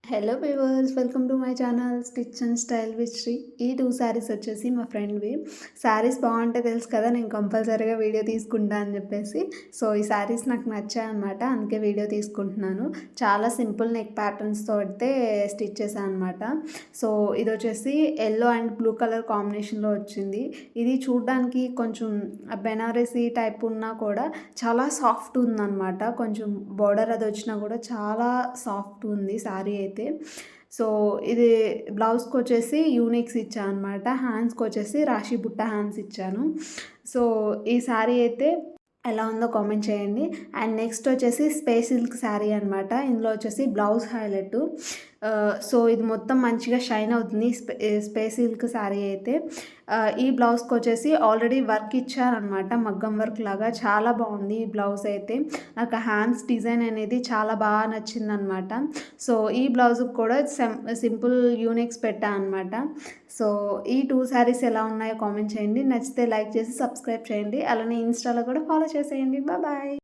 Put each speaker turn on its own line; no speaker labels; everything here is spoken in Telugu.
Hello viewers, welcome to my channel stitch and style with Sri. ఈ 2 శారీస్ వచ్చేసి మా ఫ్రెండ్వి. శారీస్ బాగుంటే తెలుసు కదా, నేను కంపల్సరీగా వీడియో తీసుకుంటా అని చెప్పేసి. సో ఈ శారీస్ నాకు నచ్చాయన్నమాట, అందుకే వీడియో తీసుకుంటున్నాను. చాలా సింపుల్ నెక్ ప్యాటర్న్స్తో అయితే స్టిచ్ చేశాను అనమాట. సో ఇది వచ్చేసి ఎల్లో అండ్ బ్లూ కలర్ కాంబినేషన్లో వచ్చింది. ఇది చూడ్డానికి కొంచెం బెనారసీ టైప్ ఉన్నా కూడా చాలా సాఫ్ట్ ఉందన్నమాట. కొంచెం బార్డర్ అది వచ్చినా కూడా చాలా సాఫ్ట్ ఉంది శారీ అయితే. సో ఇది బ్లౌజ్కి వచ్చేసి యూనిక్స్ ఇచ్చాను అనమాట. హ్యాండ్స్కి వచ్చేసి రాశి బుట్ట హ్యాండ్స్ ఇచ్చాను. సో ఈ శారీ అయితే ఎలా ఉందో కామెంట్ చేయండి. అండ్ నెక్స్ట్ వచ్చేసి స్పేస్ సిల్క్ శారీ అనమాట. ఇందులో వచ్చేసి బ్లౌజ్ హైలైట్. సో ఇది మొత్తం మంచిగా షైన్ అవుతుంది స్పేస్ సిల్క్ శారీ అయితే. ఈ బ్లౌజ్కి వచ్చేసి ఆల్రెడీ వర్క్ ఇచ్చారనమాట, మగ్గం వర్క్ లాగా. చాలా బాగుంది ఈ బ్లౌజ్ అయితే. నాకు హ్యాండ్స్ డిజైన్ అనేది చాలా బాగా నచ్చిందనమాట. సో ఈ బ్లౌజ్కి కూడా సింపుల్ యూనిక్స్ పెట్టా అనమాట. సో ఈ 2 శారీస్ ఎలా ఉన్నాయో కామెంట్ చేయండి. నచ్చితే లైక్ చేసి సబ్స్క్రైబ్ చేయండి. అలానే ఇన్స్టాలో కూడా ఫాలో చేసేయండి. బాయ్.